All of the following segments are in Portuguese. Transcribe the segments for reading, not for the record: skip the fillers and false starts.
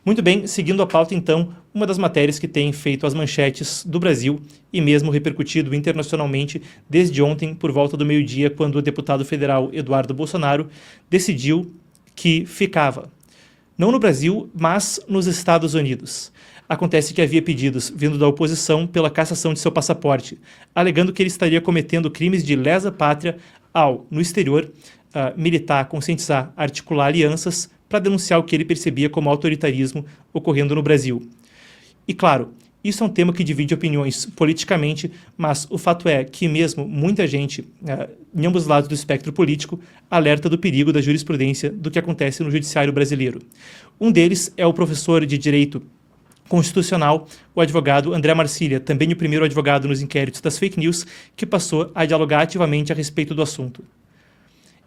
Muito bem, seguindo a pauta então, uma das matérias que tem feito as manchetes do Brasil e mesmo repercutido internacionalmente desde ontem por volta do meio-dia, quando o deputado federal Eduardo Bolsonaro decidiu que ficava, não no Brasil, mas nos Estados Unidos. Acontece que havia pedidos vindo da oposição pela cassação de seu passaporte, alegando que ele estaria cometendo crimes de lesa pátria ao, no exterior, militar, conscientizar, articular alianças para denunciar o que ele percebia como autoritarismo ocorrendo no Brasil. E claro, isso é um tema que divide opiniões politicamente, mas o fato é que mesmo muita gente, em ambos os lados do espectro político, alerta do perigo da jurisprudência do que acontece no judiciário brasileiro. Um deles é o professor de Direito Constitucional, o advogado André Marcília, também o primeiro advogado nos inquéritos das fake news, que passou a dialogar ativamente a respeito do assunto.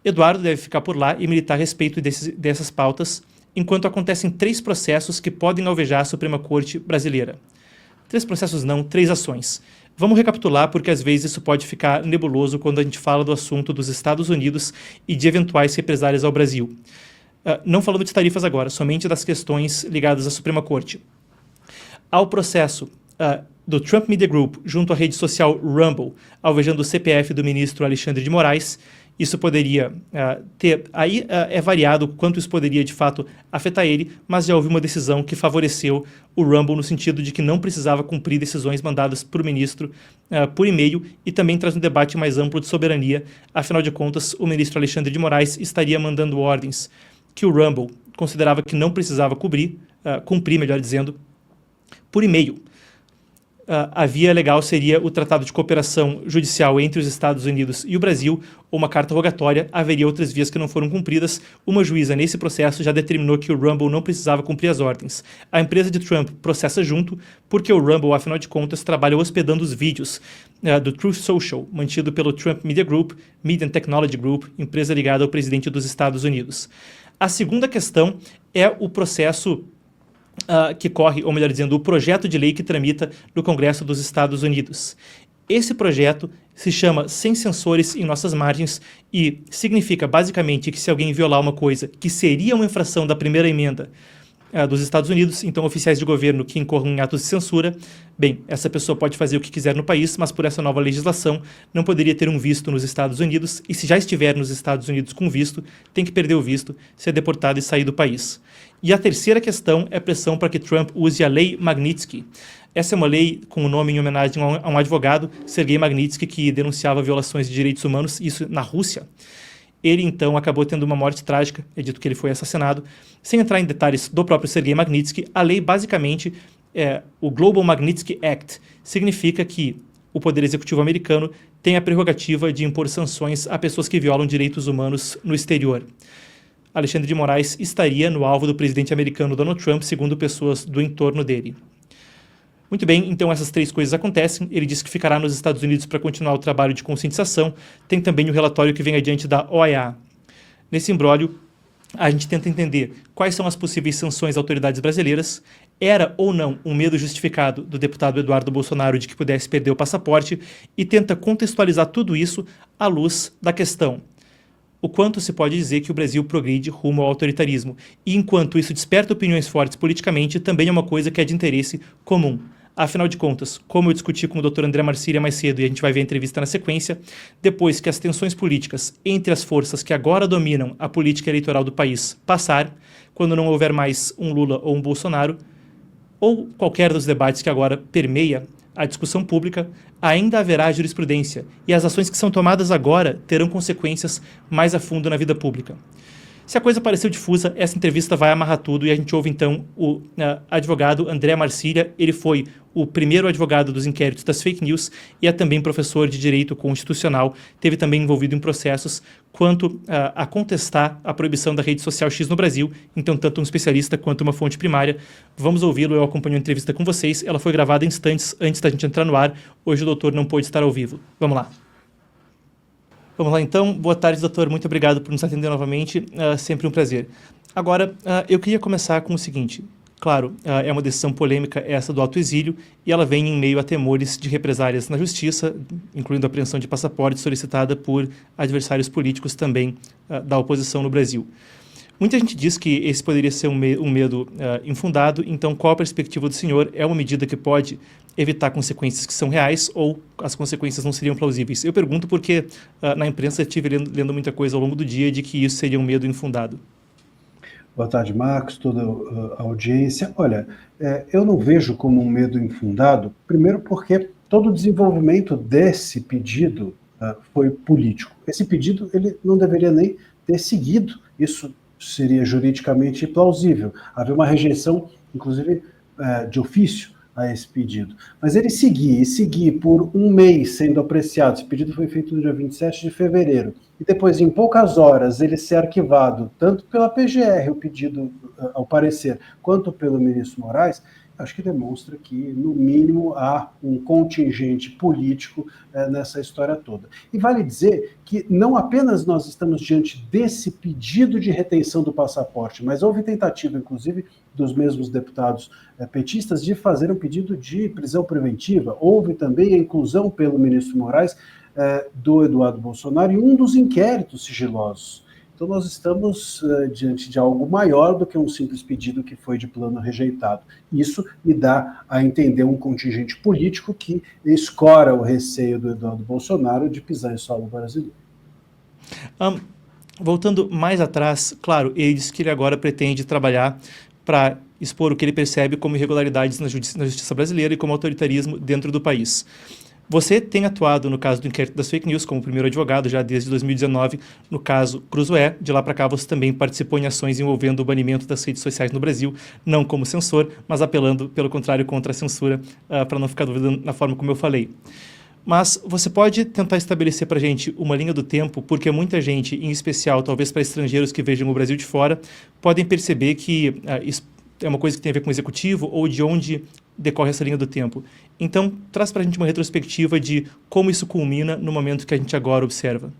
Eduardo deve ficar por lá e militar a respeito dessas pautas, enquanto acontecem 3 processos que podem alvejar a Suprema Corte brasileira. 3 processos não, 3 ações. Vamos recapitular porque às vezes isso pode ficar nebuloso quando a gente fala do assunto dos Estados Unidos e de eventuais represálias ao Brasil. Não falando de tarifas agora, somente das questões ligadas à Suprema Corte. Ao processo do Trump Media Group junto à rede social Rumble, alvejando o CPF do ministro Alexandre de Moraes. Isso poderia é variado quanto isso poderia de fato afetar ele, mas já houve uma decisão que favoreceu o Rumble no sentido de que não precisava cumprir decisões mandadas por ministro por e-mail e também traz um debate mais amplo de soberania. Afinal de contas, o ministro Alexandre de Moraes estaria mandando ordens que o Rumble considerava que não precisava cumprir, melhor dizendo, por e-mail. A via legal seria o Tratado de Cooperação Judicial entre os Estados Unidos e o Brasil, ou uma carta rogatória. Haveria outras vias que não foram cumpridas. Uma juíza nesse processo já determinou que o Rumble não precisava cumprir as ordens. A empresa de Trump processa junto, porque o Rumble, afinal de contas, trabalha hospedando os vídeos do Truth Social, mantido pelo Trump Media Group, Media and Technology Group, empresa ligada ao presidente dos Estados Unidos. A segunda questão é o processo que corre, ou melhor dizendo, o projeto de lei que tramita no Congresso dos Estados Unidos. Esse projeto se chama Sem Censores em Nossas Margens e significa basicamente que se alguém violar uma coisa que seria uma infração da primeira emenda dos Estados Unidos, então oficiais de governo que incorram em atos de censura, bem, essa pessoa pode fazer o que quiser no país, mas por essa nova legislação não poderia ter um visto nos Estados Unidos e se já estiver nos Estados Unidos com visto, tem que perder o visto, ser deportado e sair do país. E a terceira questão é pressão para que Trump use a Lei Magnitsky. Essa é uma lei com o nome em homenagem a um advogado, Sergei Magnitsky, que denunciava violações de direitos humanos, isso na Rússia. Ele, então, acabou tendo uma morte trágica, é dito que ele foi assassinado. Sem entrar em detalhes do próprio Sergei Magnitsky, a lei, basicamente, o Global Magnitsky Act, significa que o Poder Executivo americano tem a prerrogativa de impor sanções a pessoas que violam direitos humanos no exterior. Alexandre de Moraes estaria no alvo do presidente americano Donald Trump, segundo pessoas do entorno dele. Muito bem, então essas 3 coisas acontecem. Ele disse que ficará nos Estados Unidos para continuar o trabalho de conscientização. Tem também o relatório que vem adiante da OEA. Nesse imbróglio, a gente tenta entender quais são as possíveis sanções às autoridades brasileiras. Era ou não um medo justificado do deputado Eduardo Bolsonaro de que pudesse perder o passaporte e tenta contextualizar tudo isso à luz da questão: o quanto se pode dizer que o Brasil progride rumo ao autoritarismo. E enquanto isso desperta opiniões fortes politicamente, também é uma coisa que é de interesse comum. Afinal de contas, como eu discuti com o Dr. André Marcília mais cedo, e a gente vai ver a entrevista na sequência, depois que as tensões políticas entre as forças que agora dominam a política eleitoral do país passar, quando não houver mais um Lula ou um Bolsonaro, ou qualquer dos debates que agora permeia a discussão pública, ainda haverá jurisprudência, e as ações que são tomadas agora terão consequências mais a fundo na vida pública. Se a coisa pareceu difusa, essa entrevista vai amarrar tudo e a gente ouve então o advogado André Marcília. Ele foi o primeiro advogado dos inquéritos das fake news e é também professor de Direito Constitucional. Teve também envolvido em processos quanto a contestar a proibição da rede social X no Brasil, então tanto um especialista quanto uma fonte primária. Vamos ouvi-lo, eu acompanho a entrevista com vocês. Ela foi gravada instantes antes da gente entrar no ar. Hoje o doutor não pôde estar ao vivo. Vamos lá. Vamos lá então. Boa tarde, doutor. Muito obrigado por nos atender novamente. Sempre um prazer. Agora, eu queria começar com o seguinte. Claro, é uma decisão polêmica essa do autoexílio e ela vem em meio a temores de represálias na justiça, incluindo a apreensão de passaporte solicitada por adversários políticos também da oposição no Brasil. Muita gente diz que esse poderia ser um medo infundado, então qual a perspectiva do senhor? É uma medida que pode evitar consequências que são reais ou as consequências não seriam plausíveis? Eu pergunto porque na imprensa eu estive lendo muita coisa ao longo do dia de que isso seria um medo infundado. Boa tarde, Marcos, toda a audiência. Olha, eu não vejo como um medo infundado, primeiro porque todo o desenvolvimento desse pedido foi político. Esse pedido ele não deveria nem ter seguido, isso seria juridicamente plausível. Havia uma rejeição, inclusive, de ofício a esse pedido. Mas ele seguir por um mês sendo apreciado, esse pedido foi feito no dia 27 de fevereiro, e depois, em poucas horas, ele ser arquivado, tanto pela PGR, o pedido ao parecer, quanto pelo ministro Moraes, acho que demonstra que, no mínimo, há um contingente político nessa história toda. E vale dizer que não apenas nós estamos diante desse pedido de retenção do passaporte, mas houve tentativa, inclusive, dos mesmos deputados petistas de fazer um pedido de prisão preventiva. Houve também a inclusão pelo ministro Moraes do Eduardo Bolsonaro em um dos inquéritos sigilosos. Então nós estamos diante de algo maior do que um simples pedido que foi de plano rejeitado. Isso me dá a entender um contingente político que escora o receio do Eduardo Bolsonaro de pisar em solo brasileiro. Voltando mais atrás, claro, ele disse que ele agora pretende trabalhar para expor o que ele percebe como irregularidades na justiça brasileira e como autoritarismo dentro do país. Você tem atuado no caso do inquérito das fake news como primeiro advogado já desde 2019, no caso Cruzoé. De lá para cá você também participou em ações envolvendo o banimento das redes sociais no Brasil, não como censor, mas apelando, pelo contrário, contra a censura, para não ficar dúvida na forma como eu falei. Mas você pode tentar estabelecer para a gente uma linha do tempo, porque muita gente, em especial talvez para estrangeiros que vejam o Brasil de fora, podem perceber que isso é uma coisa que tem a ver com o executivo ou de onde decorre essa linha do tempo. Então, traz para a gente uma retrospectiva de como isso culmina no momento que a gente agora observa.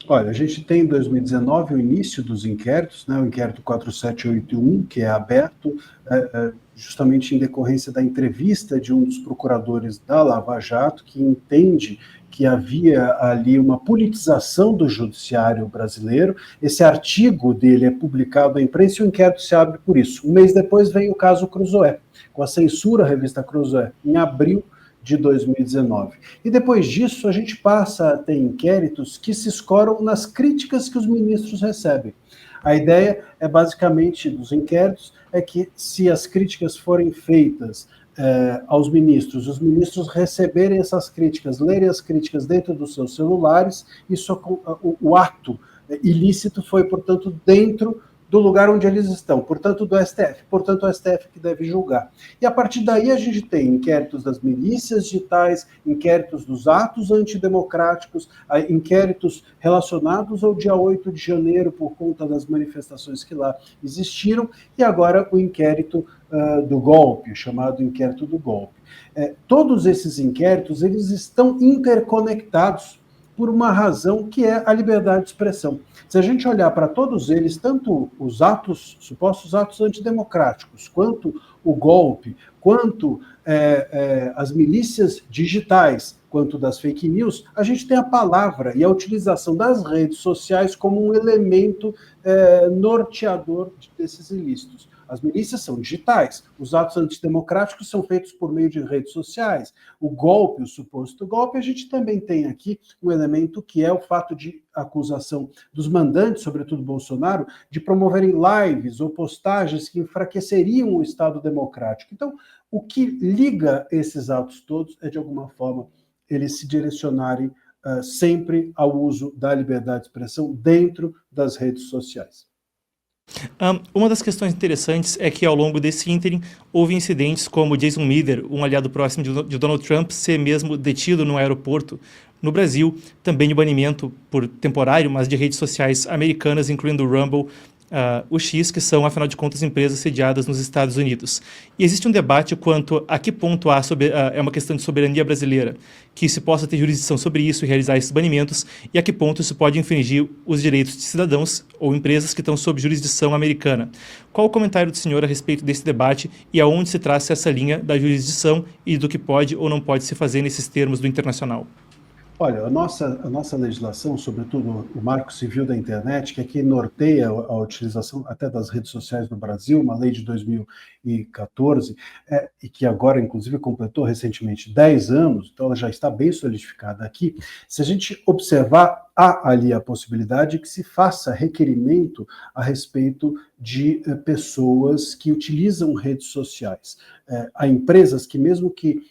Olha, a gente tem em 2019 o início dos inquéritos, né, o inquérito 4781, que é aberto justamente em decorrência da entrevista de um dos procuradores da Lava Jato, que entende que havia ali uma politização do judiciário brasileiro. Esse artigo dele é publicado na imprensa e o inquérito se abre por isso. Um mês depois vem o caso Cruzoé, com a censura à revista Cruzoé, em abril de 2019. E depois disso, a gente passa a ter inquéritos que se escoram nas críticas que os ministros recebem. A ideia é basicamente dos inquéritos é que se as críticas forem feitas aos ministros, os ministros receberem essas críticas, lerem as críticas dentro dos seus celulares, isso, o ato ilícito foi, portanto, dentro do lugar onde eles estão, portanto do STF, portanto o STF que deve julgar. E a partir daí a gente tem inquéritos das milícias digitais, inquéritos dos atos antidemocráticos, inquéritos relacionados ao dia 8 de janeiro por conta das manifestações que lá existiram, e agora o inquérito do golpe, chamado inquérito do golpe. Todos esses inquéritos, eles estão interconectados por uma razão que é a liberdade de expressão. Se a gente olhar para todos eles, tanto os atos, supostos atos antidemocráticos, quanto o golpe, quanto as milícias digitais, quanto das fake news, a gente tem a palavra e a utilização das redes sociais como um elemento norteador desses ilícitos. As milícias são digitais, os atos antidemocráticos são feitos por meio de redes sociais. O golpe, o suposto golpe, a gente também tem aqui um elemento que é o fato de acusação dos mandantes, sobretudo Bolsonaro, de promoverem lives ou postagens que enfraqueceriam o Estado democrático. Então, o que liga esses atos todos é, de alguma forma, eles se direcionarem sempre ao uso da liberdade de expressão dentro das redes sociais. Uma das questões interessantes é que ao longo desse ínterim houve incidentes como Jason Miller, um aliado próximo de Donald Trump, ser mesmo detido no aeroporto no Brasil, também o banimento por temporário, mas de redes sociais americanas, incluindo o Rumble, o X, que são, afinal de contas, empresas sediadas nos Estados Unidos. E existe um debate quanto a que ponto é uma questão de soberania brasileira, que se possa ter jurisdição sobre isso e realizar esses banimentos, e a que ponto isso pode infringir os direitos de cidadãos ou empresas que estão sob jurisdição americana. Qual o comentário do senhor a respeito desse debate e aonde se traça essa linha da jurisdição e do que pode ou não pode se fazer nesses termos do internacional? Olha, a nossa legislação, sobretudo o Marco Civil da Internet, que aqui norteia a utilização até das redes sociais no Brasil, uma lei de 2014, e que agora, inclusive, completou recentemente 10 anos, então ela já está bem solidificada aqui. Se a gente observar, há ali a possibilidade que se faça requerimento a respeito de pessoas que utilizam redes sociais. Há empresas que, mesmo que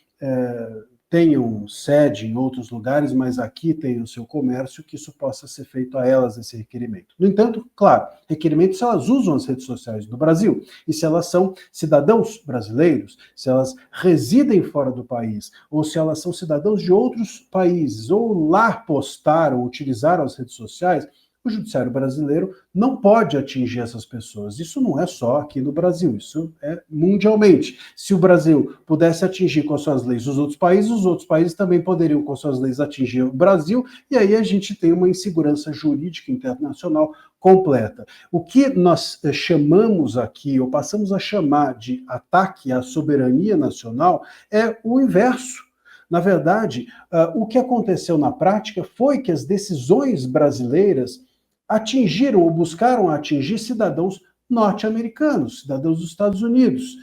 tenham sede em outros lugares, mas aqui tem o seu comércio, que isso possa ser feito a elas, esse requerimento. No entanto, claro, requerimento se elas usam as redes sociais do Brasil, e se elas são cidadãos brasileiros, se elas residem fora do país, ou se elas são cidadãos de outros países, ou lá postaram, utilizaram as redes sociais, o judiciário brasileiro não pode atingir essas pessoas. Isso não é só aqui no Brasil, isso é mundialmente. Se o Brasil pudesse atingir com as suas leis os outros países também poderiam, com as suas leis, atingir o Brasil, e aí a gente tem uma insegurança jurídica internacional completa. O que nós chamamos aqui, ou passamos a chamar de ataque à soberania nacional, é o inverso. Na verdade, o que aconteceu na prática foi que as decisões brasileiras atingiram ou buscaram atingir cidadãos norte-americanos, cidadãos dos Estados Unidos.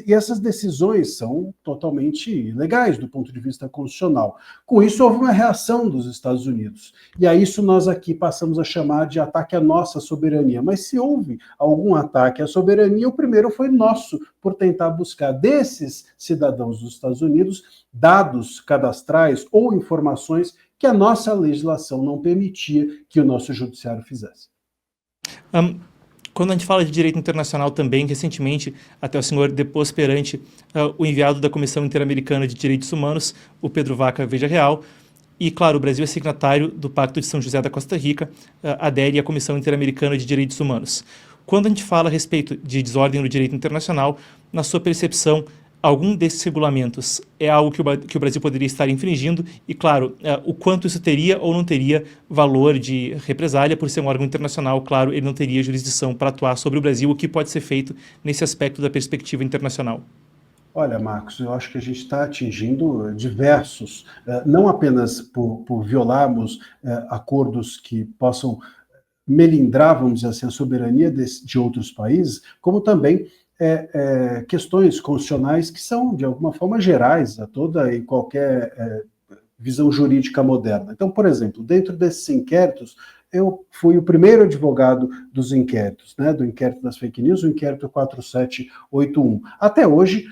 E essas decisões são totalmente ilegais do ponto de vista constitucional. Com isso, houve uma reação dos Estados Unidos. E a isso nós aqui passamos a chamar de ataque à nossa soberania. Mas se houve algum ataque à soberania, o primeiro foi nosso, por tentar buscar desses cidadãos dos Estados Unidos dados cadastrais ou informações que a nossa legislação não permitia que o nosso judiciário fizesse. Quando a gente fala de direito internacional também, recentemente, até o senhor depôs perante o enviado da Comissão Interamericana de Direitos Humanos, o Pedro Vaca Veja Real, e, claro, o Brasil é signatário do Pacto de São José da Costa Rica, adere à Comissão Interamericana de Direitos Humanos. Quando a gente fala a respeito de desordem no direito internacional, na sua percepção, algum desses regulamentos é algo que o Brasil poderia estar infringindo e, claro, o quanto isso teria ou não teria valor de represália por ser um órgão internacional, claro, ele não teria jurisdição para atuar sobre o Brasil, o que pode ser feito nesse aspecto da perspectiva internacional? Olha, Marcos, eu acho que a gente está atingindo diversos, não apenas por violarmos acordos que possam melindrar, vamos dizer assim, a soberania de outros países, como também questões constitucionais que são, de alguma forma, gerais a toda e qualquer visão jurídica moderna. Então, por exemplo, dentro desses inquéritos, eu fui o primeiro advogado dos inquéritos, né, do inquérito das fake news, o inquérito 4781. Até hoje,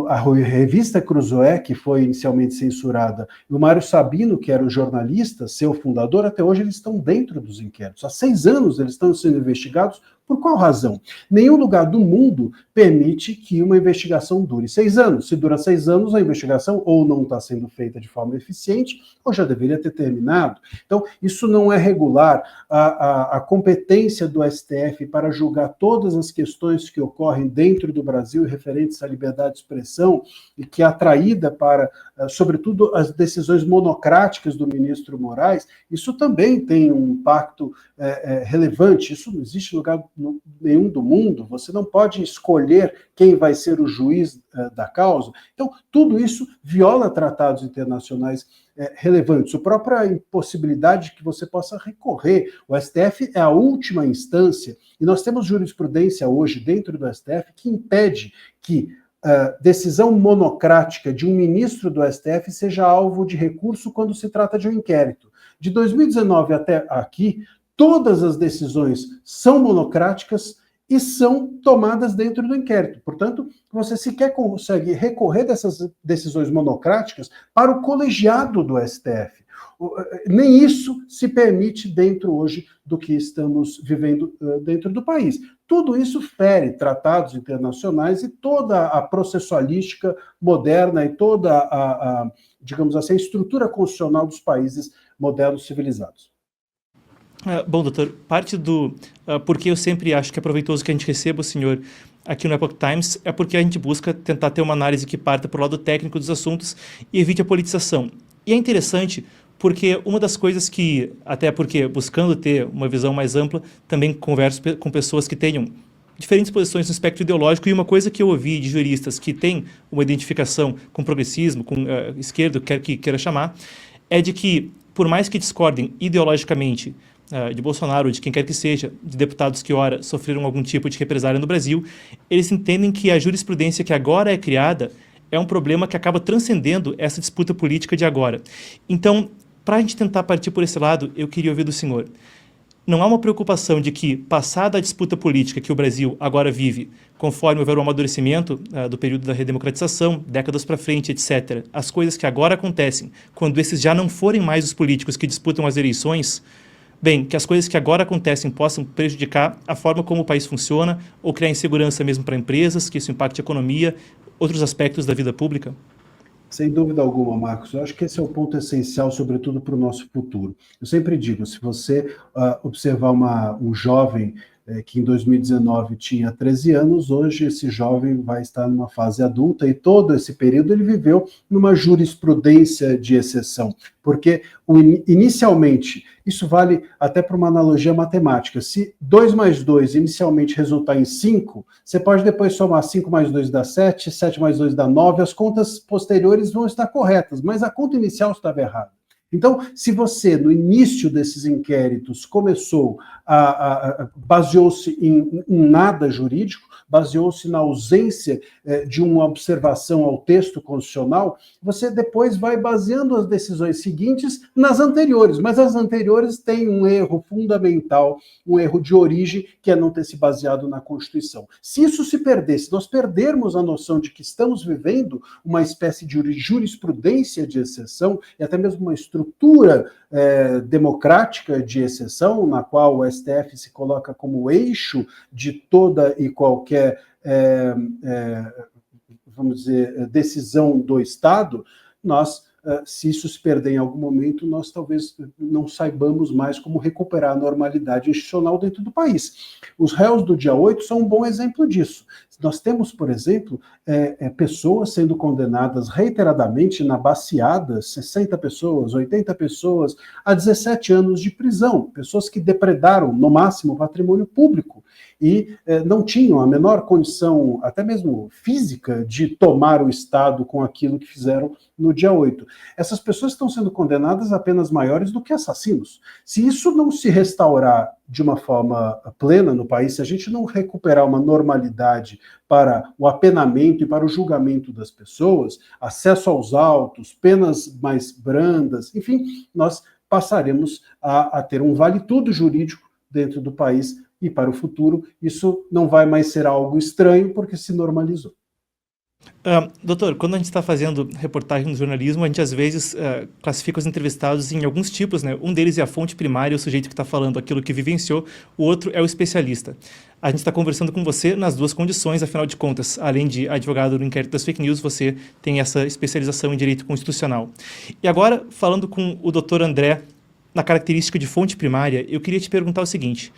a revista Cruzoé, que foi inicialmente censurada, e o Mário Sabino, que era o jornalista, seu fundador, até hoje eles estão dentro dos inquéritos. Há 6 anos eles estão sendo investigados. Por qual razão? Nenhum lugar do mundo permite que uma investigação dure 6 anos. Se dura 6 anos, a investigação ou não está sendo feita de forma eficiente, ou já deveria ter terminado. Então, isso não é regular. A competência do STF para julgar todas as questões que ocorrem dentro do Brasil referentes à liberdade de expressão e que é atraída para, sobretudo, as decisões monocráticas do ministro Moraes, isso também tem um impacto relevante. Isso não existe em lugar nenhum do mundo. Você não pode escolher quem vai ser o juiz da causa. Então, tudo isso viola tratados internacionais relevantes. A própria impossibilidade de que você possa recorrer. O STF é a última instância e nós temos jurisprudência hoje dentro do STF que impede que decisão monocrática de um ministro do STF seja alvo de recurso quando se trata de um inquérito. De 2019 até aqui, todas as decisões são monocráticas e são tomadas dentro do inquérito. Portanto, você sequer consegue recorrer dessas decisões monocráticas para o colegiado do STF. Nem isso se permite dentro hoje do que estamos vivendo dentro do país. Tudo isso fere tratados internacionais e toda a processualística moderna e toda digamos assim, a estrutura constitucional dos países modernos civilizados. Bom, doutor, parte do porque eu sempre acho que é proveitoso que a gente receba o senhor aqui no Epoch Times é porque a gente busca tentar ter uma análise que parta para o lado técnico dos assuntos e evite a politização. E é interessante porque uma das coisas que, até porque buscando ter uma visão mais ampla, também converso com pessoas que tenham diferentes posições no espectro ideológico, e uma coisa que eu ouvi de juristas que têm uma identificação com progressismo, com esquerda, quer que queira chamar, é de que, por mais que discordem ideologicamente de Bolsonaro, ou de quem quer que seja, de deputados que, ora, sofreram algum tipo de represália no Brasil, eles entendem que a jurisprudência que agora é criada é um problema que acaba transcendendo essa disputa política de agora. Então, para a gente tentar partir por esse lado, eu queria ouvir do senhor. Não há uma preocupação de que, passada a disputa política que o Brasil agora vive, conforme houver o amadurecimento do período da redemocratização, décadas para frente, etc., as coisas que agora acontecem, quando esses já não forem mais os políticos que disputam as eleições, bem, que as coisas que agora acontecem possam prejudicar a forma como o país funciona ou criar insegurança mesmo para empresas, que isso impacte a economia, outros aspectos da vida pública? Sem dúvida alguma, Marcos. Eu acho que esse é o ponto essencial, sobretudo para o nosso futuro. Eu sempre digo, se você observar um jovem que em 2019 tinha 13 anos, hoje esse jovem vai estar numa fase adulta e todo esse período ele viveu numa jurisprudência de exceção, porque inicialmente, isso vale até para uma analogia matemática, se 2 mais 2 inicialmente resultar em 5, você pode depois somar 5 mais 2 dá 7, 7 mais 2 dá 9, as contas posteriores vão estar corretas, mas a conta inicial estava errada. Então, se você, no início desses inquéritos, baseou-se em nada jurídico, baseou-se na ausência de uma observação ao texto constitucional, você depois vai baseando as decisões seguintes nas anteriores, mas as anteriores têm um erro fundamental, um erro de origem, que é não ter se baseado na Constituição. Se isso se perder, se nós perdermos a noção de que estamos vivendo uma espécie de jurisprudência de exceção, e até mesmo uma estrutura democrática de exceção, na qual o STF se coloca como eixo de toda e qualquer, vamos dizer, decisão do Estado, se isso se perder em algum momento, nós talvez não saibamos mais como recuperar a normalidade institucional dentro do país. Os réus do dia 8 são um bom exemplo disso. Nós temos, por exemplo, pessoas sendo condenadas reiteradamente na baciada, 60 pessoas, 80 pessoas, a 17 anos de prisão, pessoas que depredaram, no máximo, patrimônio público e não tinham a menor condição, até mesmo física, de tomar o Estado com aquilo que fizeram no dia 8. Essas pessoas estão sendo condenadas a penas maiores do que assassinos. Se isso não se restaurar de uma forma plena no país, se a gente não recuperar uma normalidade para o apenamento e para o julgamento das pessoas, acesso aos autos, penas mais brandas, enfim, nós passaremos a ter um vale-tudo jurídico dentro do país e para o futuro isso não vai mais ser algo estranho porque se normalizou. Doutor, quando a gente está fazendo reportagem no jornalismo, a gente às vezes classifica os entrevistados em alguns tipos, né? Um deles é a fonte primária, o sujeito que está falando aquilo que vivenciou, o outro é o especialista. A gente está conversando com você nas duas condições, afinal de contas, além de advogado no inquérito das fake news, você tem essa especialização em direito constitucional. E agora, falando com o doutor André, na característica de fonte primária, eu queria te perguntar o seguinte: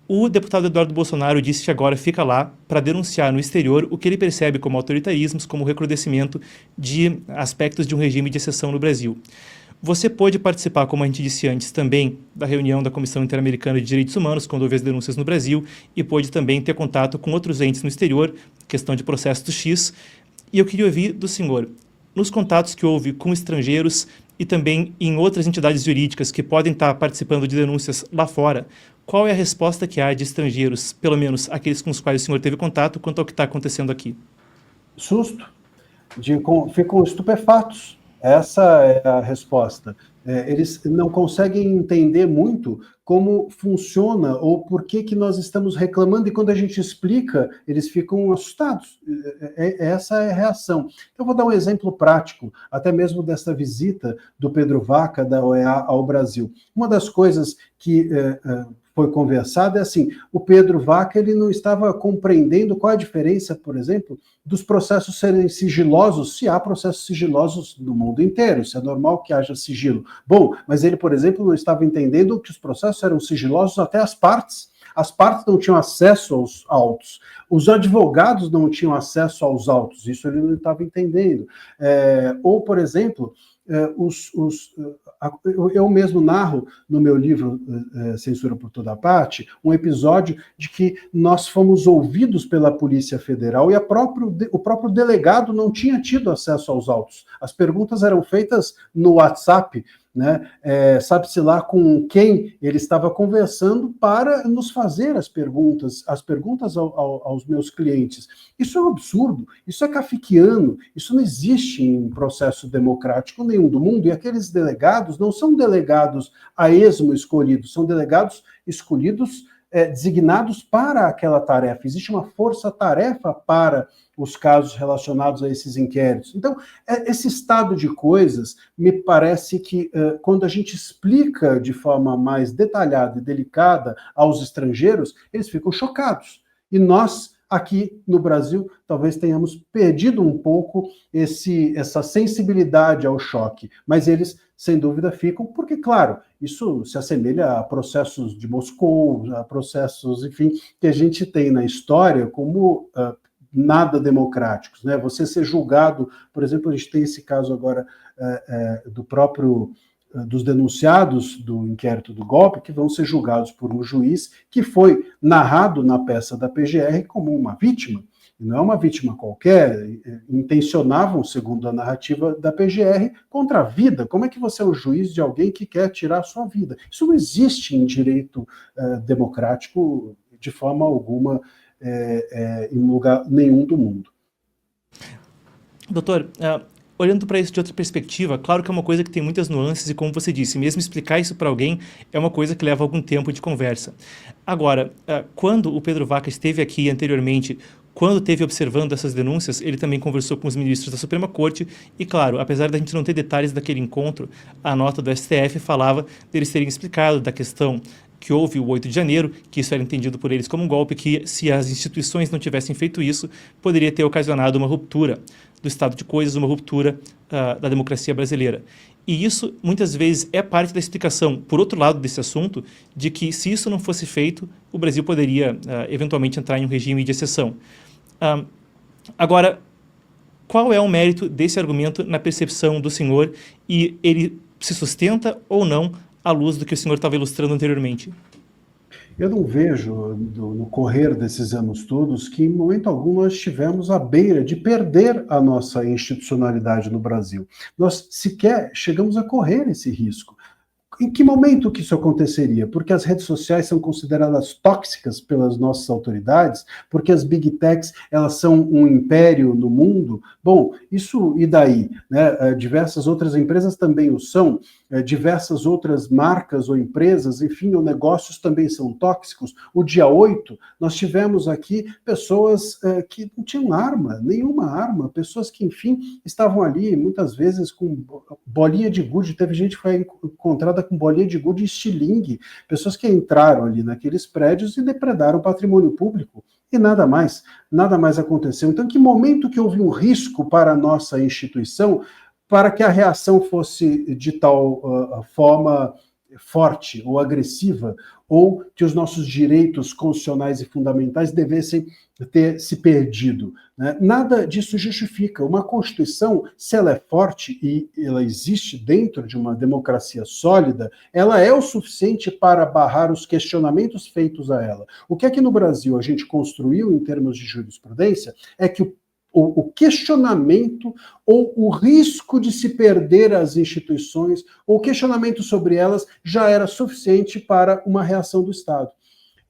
o deputado Eduardo Bolsonaro disse que agora fica lá para denunciar no exterior o que ele percebe como autoritarismos, como recrudescimento de aspectos de um regime de exceção no Brasil. Você pôde participar, como a gente disse antes, também da reunião da Comissão Interamericana de Direitos Humanos, quando houve as denúncias no Brasil, e pôde também ter contato com outros entes no exterior, questão de processo do X. E eu queria ouvir do senhor, nos contatos que houve com estrangeiros e também em outras entidades jurídicas que podem estar participando de denúncias lá fora, qual é a resposta que há de estrangeiros, pelo menos aqueles com os quais o senhor teve contato, quanto ao que está acontecendo aqui? Susto. Ficam estupefatos. Essa é a resposta. Eles não conseguem entender muito como funciona ou por que nós estamos reclamando, e quando a gente explica, eles ficam assustados. Essa é a reação. Eu vou dar um exemplo prático, até mesmo dessa visita do Pedro Vaca, da OEA, ao Brasil. Uma das coisas que foi conversado é assim: o Pedro Vaca ele não estava compreendendo qual a diferença, por exemplo, dos processos serem sigilosos, se há processos sigilosos no mundo inteiro, se é normal que haja sigilo. Bom, mas ele, por exemplo, não estava entendendo que os processos eram sigilosos até as partes. As partes não tinham acesso aos autos. Os advogados não tinham acesso aos autos. Isso ele não estava entendendo. Ou, por exemplo, eu mesmo narro no meu livro Censura por Toda Parte um episódio de que nós fomos ouvidos pela Polícia Federal e o próprio delegado não tinha tido acesso aos autos. As perguntas eram feitas no WhatsApp, né? Sabe-se lá com quem ele estava conversando para nos fazer as perguntas aos meus clientes. Isso é um absurdo, isso é kafkiano, isso não existe em processo democrático nenhum do mundo, e aqueles delegados não são delegados a esmo escolhidos, são delegados escolhidos designados para aquela tarefa. Existe uma força-tarefa para os casos relacionados a esses inquéritos. Então, esse estado de coisas, me parece que quando a gente explica de forma mais detalhada e delicada aos estrangeiros, eles ficam chocados. E nós, aqui no Brasil, talvez tenhamos perdido um pouco essa sensibilidade ao choque, mas eles, sem dúvida, ficam, porque, claro, isso se assemelha a processos de Moscou, a processos, enfim, que a gente tem na história como nada democráticos, né? Você ser julgado, por exemplo, a gente tem esse caso agora dos denunciados do inquérito do golpe, que vão ser julgados por um juiz que foi narrado na peça da PGR como uma vítima, e não é uma vítima qualquer, intencionavam, segundo a narrativa da PGR, contra a vida. Como é que você é o juiz de alguém que quer tirar a sua vida? Isso não existe em direito democrático de forma alguma, em lugar nenhum do mundo. Doutor, olhando para isso de outra perspectiva, claro que é uma coisa que tem muitas nuances e, como você disse, mesmo explicar isso para alguém é uma coisa que leva algum tempo de conversa. Agora, quando o Pedro Vaca esteve aqui anteriormente, quando esteve observando essas denúncias, ele também conversou com os ministros da Suprema Corte e, claro, apesar da gente não ter detalhes daquele encontro, a nota do STF falava deles terem explicado da questão que houve o 8 de janeiro, que isso era entendido por eles como um golpe, que se as instituições não tivessem feito isso, poderia ter ocasionado uma ruptura do estado de coisas, uma ruptura da democracia brasileira. E isso, muitas vezes, é parte da explicação, por outro lado desse assunto, de que se isso não fosse feito, o Brasil poderia, eventualmente, entrar em um regime de exceção. Agora, qual é o mérito desse argumento na percepção do senhor e ele se sustenta ou não à luz do que o senhor estava ilustrando anteriormente? Eu não vejo, no correr desses anos todos, que em momento algum nós estivemos à beira de perder a nossa institucionalidade no Brasil. Nós sequer chegamos a correr esse risco. Em que momento que isso aconteceria? Porque as redes sociais são consideradas tóxicas pelas nossas autoridades? Porque as big techs, elas são um império no mundo? Bom, isso e daí? Né? Diversas outras empresas também o são, diversas outras marcas ou empresas, enfim, ou negócios também são tóxicos. O dia 8, nós tivemos aqui pessoas que não tinham arma, nenhuma arma, pessoas que, enfim, estavam ali, muitas vezes com bolinha de gude, teve gente que foi encontrada com bolinha de gude e estilingue, pessoas que entraram ali naqueles prédios e depredaram o patrimônio público. E nada mais aconteceu. Então, em que momento que houve um risco para a nossa instituição para que a reação fosse de tal forma forte ou agressiva, ou que os nossos direitos constitucionais e fundamentais devessem ter se perdido, né? Nada disso justifica. Uma Constituição, se ela é forte e ela existe dentro de uma democracia sólida, ela é o suficiente para barrar os questionamentos feitos a ela. O que é que no Brasil a gente construiu em termos de jurisprudência é que o questionamento ou o risco de se perder as instituições, ou o questionamento sobre elas já era suficiente para uma reação do Estado.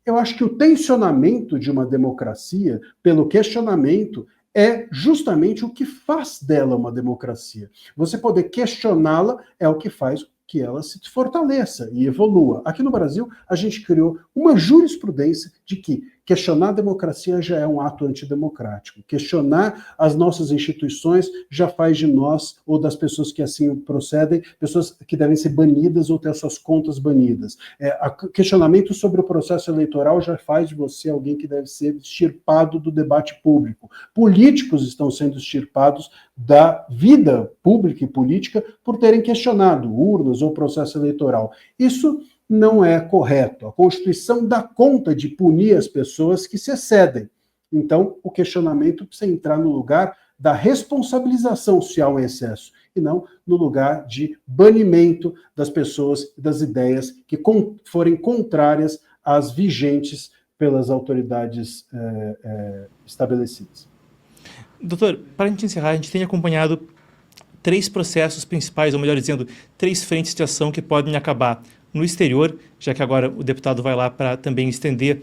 Eu acho que o tensionamento de uma democracia pelo questionamento é justamente o que faz dela uma democracia. Você poder questioná-la é o que faz que ela se fortaleça e evolua. Aqui no Brasil, a gente criou uma jurisprudência de que questionar a democracia já é um ato antidemocrático. Questionar as nossas instituições já faz de nós, ou das pessoas que assim procedem, pessoas que devem ser banidas ou ter suas contas banidas. Questionamento sobre o processo eleitoral já faz de você alguém que deve ser extirpado do debate público. Políticos estão sendo extirpados da vida pública e política por terem questionado urnas ou processo eleitoral. Isso não é correto. A Constituição dá conta de punir as pessoas que se excedem. Então, o questionamento precisa entrar no lugar da responsabilização se há um excesso, e não no lugar de banimento das pessoas e das ideias que forem contrárias às vigentes pelas autoridades estabelecidas. Doutor, para a gente encerrar, a gente tem acompanhado 3 processos principais, ou melhor dizendo, 3 frentes de ação que podem acabar no exterior, já que agora o deputado vai lá para também estender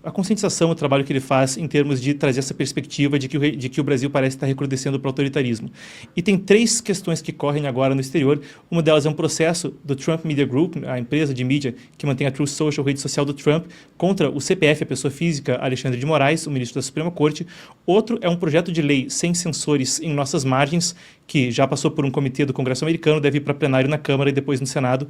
a conscientização, o trabalho que ele faz em termos de trazer essa perspectiva de que o Brasil parece estar recrudescendo para o autoritarismo. E tem 3 questões que correm agora no exterior. Uma delas é um processo do Trump Media Group, a empresa de mídia que mantém a Truth Social, rede social do Trump, contra o CPF, a pessoa física, Alexandre de Moraes, o ministro da Suprema Corte. Outro é um projeto de lei sem censores em nossas margens, que já passou por um comitê do Congresso americano, deve ir para plenário na Câmara e depois no Senado.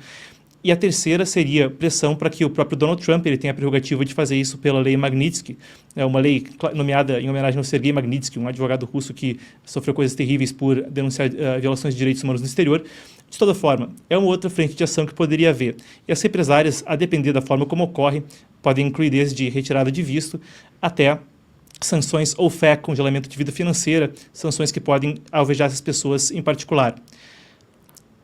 E a terceira seria pressão para que o próprio Donald Trump ele tenha a prerrogativa de fazer isso pela lei Magnitsky, uma lei nomeada em homenagem ao Sergei Magnitsky, um advogado russo que sofreu coisas terríveis por denunciar violações de direitos humanos no exterior. De toda forma, é uma outra frente de ação que poderia haver. E as represárias, a depender da forma como ocorre, podem incluir desde retirada de visto até sanções ou FEC, congelamento de vida financeira, sanções que podem alvejar essas pessoas em particular.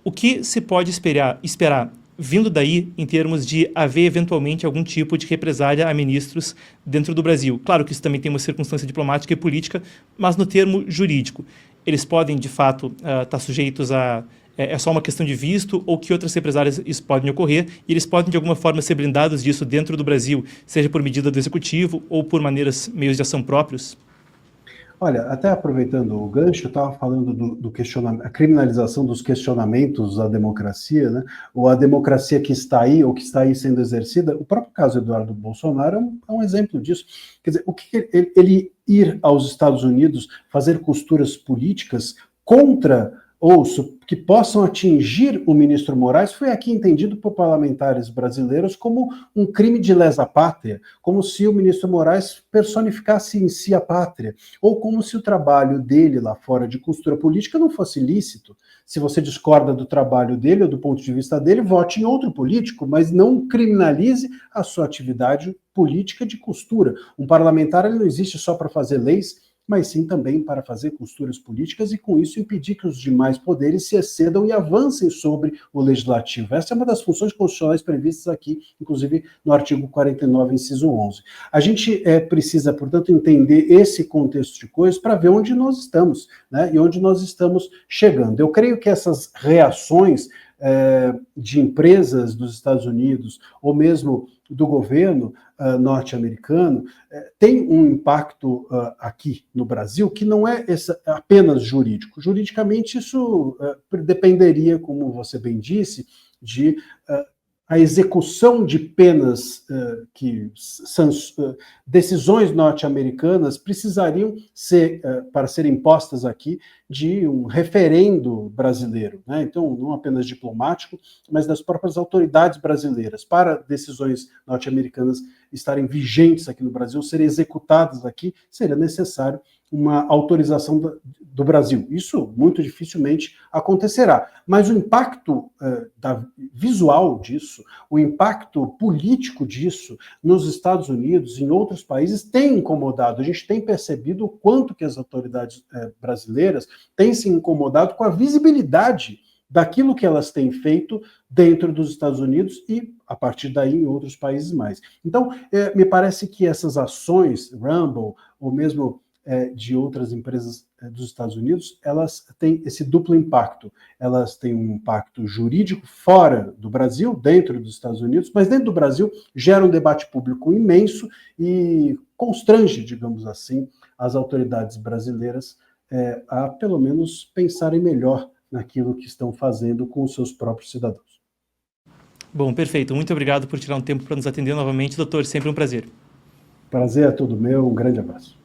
O que se pode esperar vindo daí em termos de haver eventualmente algum tipo de represália a ministros dentro do Brasil? Claro que isso também tem uma circunstância diplomática e política, mas no termo jurídico, eles podem de fato estar sujeitos a... É só uma questão de visto ou que outras represálias isso podem ocorrer e eles podem de alguma forma ser blindados disso dentro do Brasil, seja por medida do executivo ou por meios de ação próprios? Olha, até aproveitando o gancho, eu estava falando do questionamento, a criminalização dos questionamentos à democracia, né? Ou a democracia que está aí, ou que está aí sendo exercida. O próprio caso Eduardo Bolsonaro é um exemplo disso. Quer dizer, o que ele ir aos Estados Unidos fazer costuras políticas contra ou que possam atingir o ministro Moraes foi aqui entendido por parlamentares brasileiros como um crime de lesa pátria, como se o ministro Moraes personificasse em si a pátria, ou como se o trabalho dele lá fora de costura política não fosse lícito. Se você discorda do trabalho dele ou do ponto de vista dele, vote em outro político, mas não criminalize a sua atividade política de costura. Um parlamentar ele não existe só para fazer leis, mas sim também para fazer costuras políticas e, com isso, impedir que os demais poderes se excedam e avancem sobre o legislativo. Essa é uma das funções constitucionais previstas aqui, inclusive no artigo 49, inciso 11. A gente precisa, portanto, entender esse contexto de coisas para ver onde nós estamos, né, e onde nós estamos chegando. Eu creio que essas reações de empresas dos Estados Unidos, ou mesmo do governo norte-americano, tem um impacto aqui no Brasil que não é apenas jurídico. Juridicamente, isso dependeria, como você bem disse, de a execução de penas decisões norte-americanas precisariam ser, para serem impostas aqui, de um referendo brasileiro, né? Então, não apenas diplomático, mas das próprias autoridades brasileiras, para decisões norte-americanas estarem vigentes aqui no Brasil, serem executadas aqui, seria necessário uma autorização do Brasil. Isso muito dificilmente acontecerá. Mas o impacto visual disso, o impacto político disso nos Estados Unidos e em outros países tem incomodado. A gente tem percebido o quanto que as autoridades brasileiras têm se incomodado com a visibilidade daquilo que elas têm feito dentro dos Estados Unidos e, a partir daí, em outros países mais. Então, me parece que essas ações, Rumble, ou mesmo de outras empresas dos Estados Unidos, elas têm esse duplo impacto. Elas têm um impacto jurídico fora do Brasil, dentro dos Estados Unidos, mas dentro do Brasil gera um debate público imenso e constrange, digamos assim, as autoridades brasileiras a, pelo menos, pensarem melhor naquilo que estão fazendo com os seus próprios cidadãos. Bom, perfeito. Muito obrigado por tirar um tempo para nos atender novamente, doutor. Sempre um prazer. Prazer é todo meu. Um grande abraço.